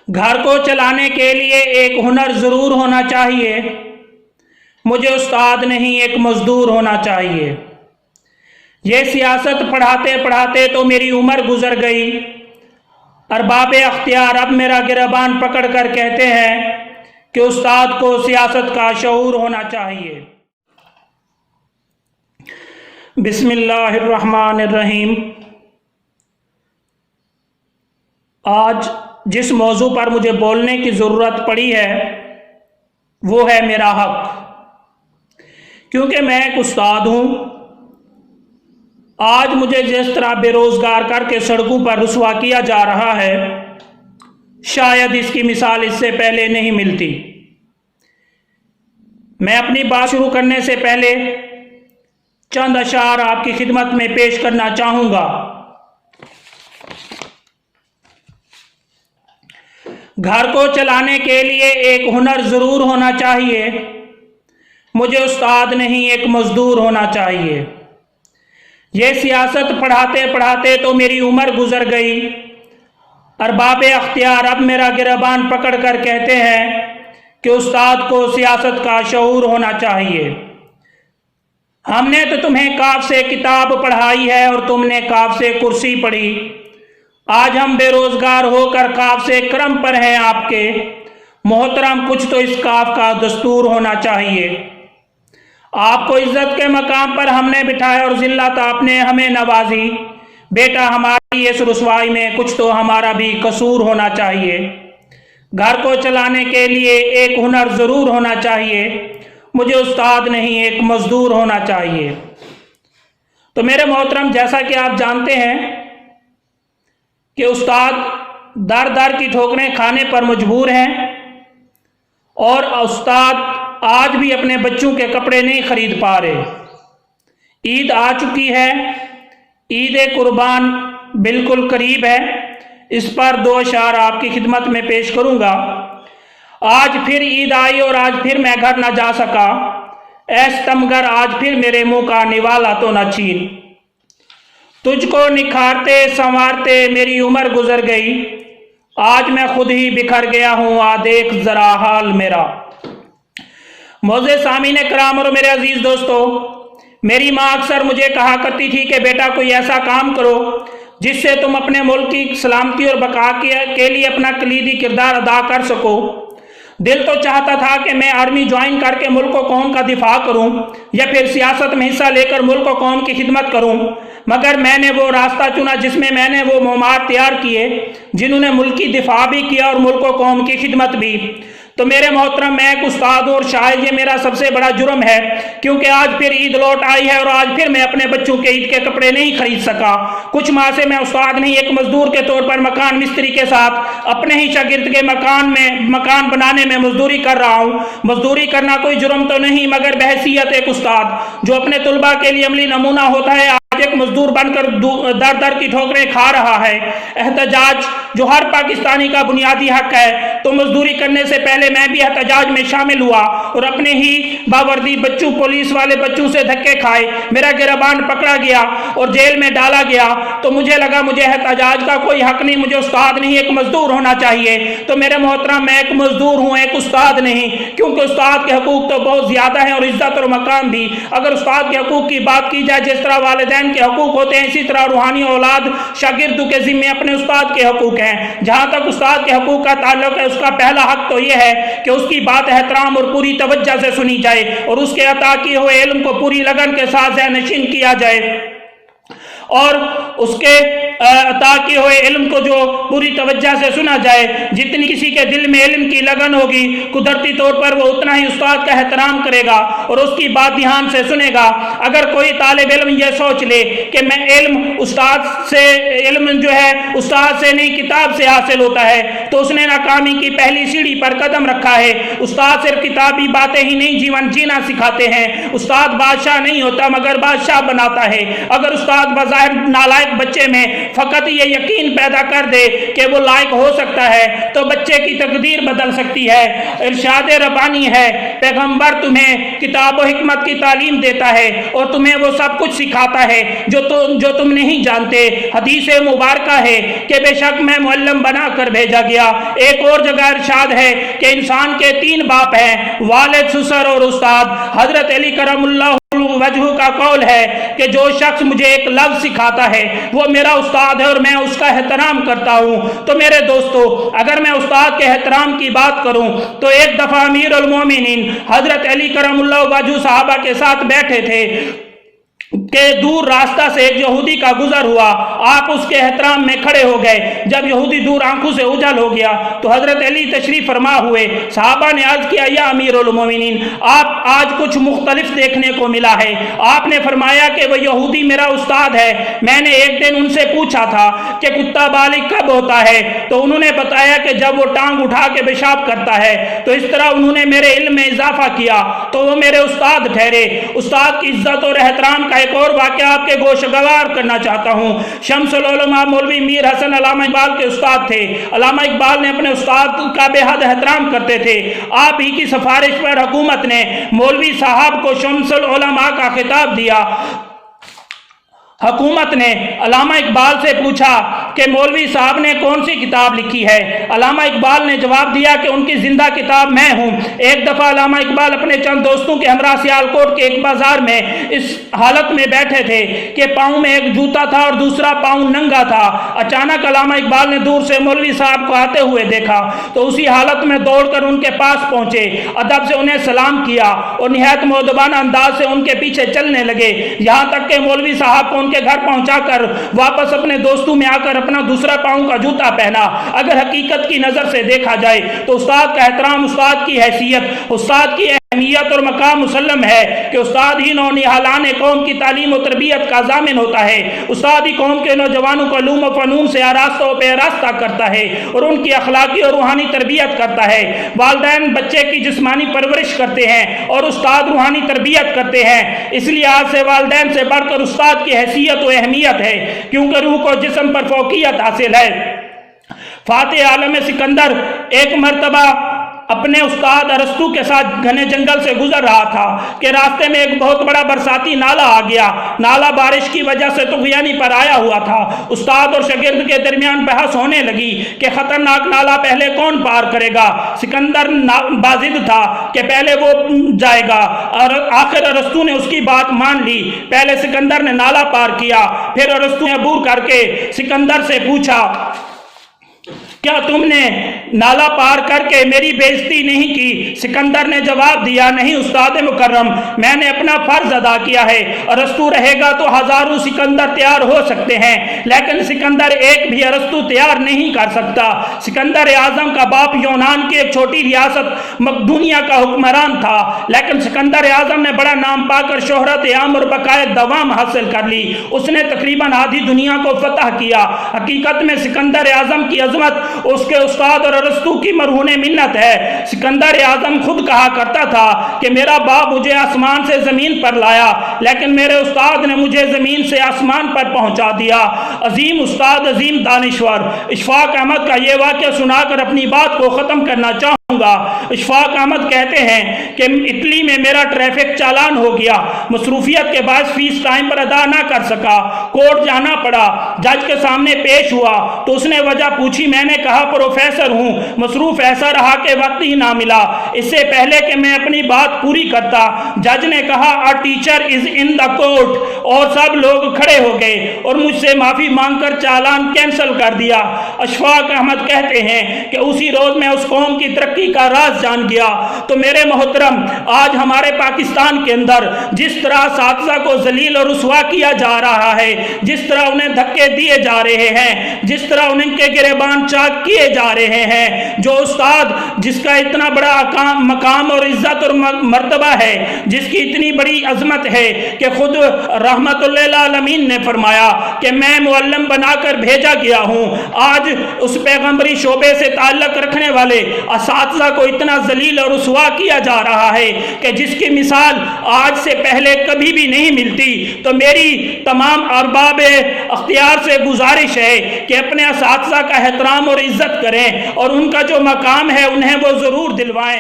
گھر کو چلانے کے لیے ایک ہنر ضرور ہونا چاہیے. مجھے استاد نہیں ایک مزدور ہونا چاہیے. یہ سیاست پڑھاتے پڑھاتے تو میری عمر گزر گئی. ارباب اختیار اب میرا گریبان پکڑ کر کہتے ہیں کہ استاد کو سیاست کا شعور ہونا چاہیے. بسم اللہ الرحمن الرحیم. آج جس موضوع پر مجھے بولنے کی ضرورت پڑی ہے وہ ہے میرا حق. کیونکہ میں ایک استاد ہوں. آج مجھے جس طرح بے روزگار کر کے سڑکوں پر رسوا کیا جا رہا ہے شاید اس کی مثال اس سے پہلے نہیں ملتی. میں اپنی بات شروع کرنے سے پہلے چند اشعار آپ کی خدمت میں پیش کرنا چاہوں گا. گھر کو چلانے کے لیے ایک ہنر ضرور ہونا چاہیے. مجھے استاد نہیں ایک مزدور ہونا چاہیے. یہ سیاست پڑھاتے پڑھاتے تو میری عمر گزر گئی. ارباب اختیار اب میرا گریبان پکڑ کر کہتے ہیں کہ استاد کو سیاست کا شعور ہونا چاہیے. ہم نے تو تمہیں کاف سے کتاب پڑھائی ہے اور تم نے کاف سے کرسی پڑھی. آج ہم بے روزگار ہو کر کاف سے کرم پر ہیں آپ کے. محترم کچھ تو اس کاف کا دستور ہونا چاہیے. آپ کو عزت کے مقام پر ہم نے بٹھایا اور ذلت آپ نے ہمیں نوازی. بیٹا ہماری اس رسوائی میں کچھ تو ہمارا بھی قصور ہونا چاہیے. گھر کو چلانے کے لیے ایک ہنر ضرور ہونا چاہیے. مجھے استاد نہیں ایک مزدور ہونا چاہیے. تو میرے محترم جیسا کہ آپ جانتے ہیں کہ استاد در در کی ٹھوکریں کھانے پر مجبور ہیں اور استاد آج بھی اپنے بچوں کے کپڑے نہیں خرید پا رہے. عید آ چکی ہے. عید قربان بالکل قریب ہے. اس پر دو اشعار آپ کی خدمت میں پیش کروں گا. آج پھر عید آئی اور آج پھر میں گھر نہ جا سکا. اے ستمگر آج پھر میرے منہ کا نوالا تو نہ چھین. تجھ کو نکھارتے سنوارتے میری عمر گزر گئی. آج میں خود ہی بکھر گیا ہوں آ دیکھ ذرا حال میرا. معزز سامعین کرام اور میرے عزیز دوستو، میری ماں اکثر مجھے کہا کرتی تھی کہ بیٹا کوئی ایسا کام کرو جس سے تم اپنے ملک کی سلامتی اور بقا کے لیے اپنا کلیدی کردار ادا کر سکو. دل تو چاہتا تھا کہ میں آرمی جوائن کر کے ملک و قوم کا دفاع کروں یا پھر سیاست میں حصہ لے کر ملک و قوم کی خدمت کروں، مگر میں نے وہ راستہ چنا جس میں میں نے وہ مہمات تیار کیے جنہوں نے ملک کی دفاع بھی کیا اور ملک و قوم کی خدمت بھی. تو میرے محترم میں ایک استاد ہوں اور شاید یہ میرا سب سے بڑا جرم ہے کیونکہ آج پھر عید لوٹ آئی ہے اور آج پھر میں اپنے بچوں کے عید کے کپڑے نہیں خرید سکا. کچھ ماہ سے میں استاد نہیں ایک مزدور کے طور پر مکان مستری کے ساتھ اپنے ہی شاگرد کے مکان بنانے میں مزدوری کر رہا ہوں. مزدوری کرنا کوئی جرم تو نہیں مگر بحیثیت ایک استاد جو اپنے طلباء کے لیے عملی نمونہ ہوتا ہے آج ایک مزدور بن کر در در کی ٹھوکریں کھا رہا ہے. احتجاج جو ہر پاکستانی کا بنیادی حق ہے تو مزدوری کرنے سے پہلے میں بھی احتجاج میں شامل ہوا اور اپنے ہی باوردی بچوں پولیس والے بچوں سے دھکے کھائے. میرا گریبان پکڑا گیا اور جیل میں ڈالا گیا. تو مجھے لگا مجھے احتجاج کا کوئی حق نہیں، مجھے استاد نہیں ایک مزدور ہونا چاہیے. تو میرے محترم میں ایک مزدور ہوں ایک استاد نہیں، کیونکہ استاد کے حقوق تو بہت زیادہ ہیں اور عزت اور مقام بھی. اگر استاد کے حقوق کی بات کی جائے جس طرح والدین کے حقوق ہوتے ہیں اسی طرح روحانی اولاد شاگردوں کے ذمے اپنے استاد کے حقوق ہیں. جہاں تک استاد کے حقوق کا تعلق ہے اس کا پہلا حق تو یہ ہے کہ اس کی بات احترام اور پوری توجہ سے سنی جائے اور اس کے عطا کیے ہوئے علم کو پوری لگن کے ساتھ ذہن نشین کیا جائے اور اس کے عطا کیے ہوئے علم کو جو پوری توجہ سے سنا جائے. جتنی کسی کے دل میں علم کی لگن ہوگی قدرتی طور پر وہ اتنا ہی استاد کا احترام کرے گا اور اس کی بات دھیان سے سنے گا. اگر کوئی طالب علم یہ سوچ لے کہ میں علم جو ہے استاد سے نہیں کتاب سے حاصل ہوتا ہے تو اس نے ناکامی کی پہلی سیڑھی پر قدم رکھا ہے. استاد صرف کتابی باتیں ہی نہیں جیون جینا سکھاتے ہیں. استاد بادشاہ نہیں ہوتا مگر بادشاہ بناتا ہے. اگر استاد بظاہر نالائق بچے میں فقط یہ یقین پیدا کر دے کہ وہ لائق ہو سکتا ہے تو بچے کی تقدیر بدل سکتی ہے. ارشاد ربانی ہے پیغمبر تمہیں کتاب و حکمت کی تعلیم دیتا ہے اور تمہیں وہ سب کچھ سکھاتا ہے جو تم نہیں جانتے. حدیث مبارکہ ہے کہ بے شک میں معلم بنا کر بھیجا گیا گیا۔ ایک اور جگہ ارشاد ہے کہ انسان کے 3 باپ ہیں، والد، سسر اور استاد۔ حضرت علی کرم اللہ وجہ کا قول ہے کہ جو شخص مجھے ایک لفظ سکھاتا ہے وہ میرا استاد ہے اور میں اس کا احترام کرتا ہوں۔ تو میرے دوستو، اگر میں استاد کے احترام کی بات کروں تو ایک دفعہ امیر المومنین حضرت علی کرم اللہ وجہ صحابہ کے ساتھ بیٹھے تھے کہ دور راستہ سے ایک یہودی کا گزر ہوا، آپ اس کے احترام میں کھڑے ہو گئے۔ جب یہودی دور آنکھوں سے اجل ہو گیا تو حضرت علی تشریف فرما ہوئے۔ صحابہ نے عرض کیا، یا امیر المومنین، آپ آج کچھ مختلف دیکھنے کو ملا ہے۔ آپ نے فرمایا کہ وہ یہودی میرا استاد ہے۔ میں نے ایک دن ان سے پوچھا تھا کہ کتا بالغ کب ہوتا ہے، تو انہوں نے بتایا کہ جب وہ ٹانگ اٹھا کے پیشاب کرتا ہے۔ تو اس طرح انہوں نے میرے علم میں اضافہ کیا تو وہ میرے استاد ٹھہرے۔ استاد کی عزت اور احترام کا ایک اور واقعہ آپ کے گوشگوار کرنا چاہتا ہوں۔ شمس العلماء مولوی میر حسن علامہ اقبال کے استاد تھے۔ علامہ اقبال نے اپنے استاد کا بے حد احترام کرتے تھے۔ آپ ہی کی سفارش پر حکومت نے مولوی صاحب کو شمس العلماء کا خطاب دیا۔ حکومت نے علامہ اقبال سے پوچھا کہ مولوی صاحب نے کون سی کتاب لکھی ہے؟ علامہ اقبال نے جواب دیا کہ ان کی زندہ کتاب میں ہوں۔ ایک دفعہ علامہ اقبال اپنے چند دوستوں کے ہمراہ سیالکوٹ کے ایک بازار میں اس حالت میں بیٹھے تھے کہ پاؤں میں ایک جوتا تھا اور دوسرا پاؤں ننگا تھا۔ اچانک علامہ اقبال نے دور سے مولوی صاحب کو آتے ہوئے دیکھا تو اسی حالت میں دوڑ کر ان کے پاس پہنچے، ادب سے انہیں سلام کیا اور نہایت مؤدبانہ انداز سے ان کے پیچھے چلنے لگے، یہاں تک کہ مولوی صاحب کو ان کے گھر پہنچا کر واپس اپنے دوستوں میں آ کر اپنا دوسرا پاؤں کا جوتا پہنا۔ اگر حقیقت کی نظر سے دیکھا جائے تو استاد کا احترام، استاد کی حیثیت، استاد کی اہمیت اور مقام مسلم ہے کہ استاد ہی نونہالان قوم کی تعلیم و تربیت کا ضامن ہوتا ہے۔ استاد ہی قوم کے نوجوانوں کو علوم و فنون سے آراستہ و پیراستہ کرتا ہے اور ان کی اخلاقی اور روحانی تربیت کرتا ہے۔ والدین بچے کی جسمانی پرورش کرتے ہیں اور استاد روحانی تربیت کرتے ہیں۔ اس لحاظ سے والدین سے بڑھ کر استاد کی حیثیت و اہمیت ہے، کیونکہ روح کو جسم پر فوقیت حاصل ہے۔ فاتح عالم سکندر ایک مرتبہ اپنے استاد ارسطو کے ساتھ گھنے جنگل سے گزر رہا تھا کہ راستے میں ایک بہت بڑا برساتی نالا آ گیا۔ نالا بارش کی وجہ سے طغیانی پر آیا ہوا تھا۔ استاد اور شاگرد کے درمیان بحث ہونے لگی کہ خطرناک نالا پہلے کون پار کرے گا۔ سکندر بازد تھا کہ پہلے وہ جائے گا، اور آخر ارسطو نے اس کی بات مان لی۔ پہلے سکندر نے نالا پار کیا، پھر ارسطو نے عبور کر کے سکندر سے پوچھا، کیا تم نے نالا پار کر کے میری بےعزتی نہیں کی؟ سکندر نے جواب دیا، نہیں استاد مکرم، میں نے اپنا فرض ادا کیا ہے۔ ارسطو رہے گا تو ہزاروں سکندر تیار ہو سکتے ہیں، لیکن سکندر ایک بھی ارسطو تیار نہیں کر سکتا۔ سکندر اعظم کا باپ یونان کی ایک چھوٹی ریاست مقدونیہ کا حکمران تھا، لیکن سکندر اعظم نے بڑا نام پا کر شہرت عام اور بقائے دوام حاصل کر لی۔ اس نے تقریباً آدھی دنیا کو فتح کیا۔ حقیقت میں سکندر اعظم کی عظمت اس کے استاد اور ارسطو کی مرہون منت ہے۔ سکندر اعظم خود کہا کرتا تھا کہ میرا باپ مجھے آسمان سے زمین پر لایا، لیکن میرے استاد نے مجھے زمین سے آسمان پر پہنچا دیا۔ عظیم استاد، عظیم دانشور۔ اشفاق احمد کا یہ واقعہ سنا کر اپنی بات کو ختم کرنا چاہوں گا۔ اشفاق احمد کہتے ہیں کہ اٹلی میں میرا ٹریفک چالان ہو گیا، مصروفیت کے باعث فیس ٹائم پر ادا نہ کر سکا، کورٹ جانا پڑا، جج کے سامنے پیش ہوا تو اس نے وجہ پوچھی، میں نے کہا پروفیسر ہوں، مصروف ایسا رہا کہ وقت ہی نہ ملا، اس سے پہلے کہ میں اپنی بات پوری کرتا جج نے کہا a teacher is in the court، اور سب لوگ کھڑے ہو گئے اور مجھ سے معافی مانگ کر چالان کینسل کر دیا۔ اشفاق احمد کہتے ہیں کہ اسی روز میں اس قوم کی ترقی کا راز جان گیا۔ تو میرے محترم، آج ہمارے پاکستان کے اندر جس طرح اساتذہ کو ذلیل اور رسوا کیا جا رہا ہے، جس طرح انہیں دھکے دیے جا رہے ہیں، جس طرح انہیں کے گریبان چاک کیے جا رہے ہیں، جو استاد جس کا اتنا بڑا مقام اور عزت اور مرتبہ ہے، جس کی اتنی بڑی عظمت ہے کہ خود رحمت للعالمین نے فرمایا کہ میں معلم بنا کر بھیجا گیا ہوں، آج اس پیغمبری شعبے سے تعلق رکھنے والے اساتذہ کو اتنا ذلیل اور رسوا کیا جا رہا ہے کہ جس کی مثال آج سے پہلے کبھی بھی نہیں ملتی۔ تو میری تمام ارباب اختیار سے گزارش ہے کہ اپنے اساتذہ کا احترام اور عزت کریں اور ان کا جو مقام ہے انہیں وہ ضرور دلوائیں۔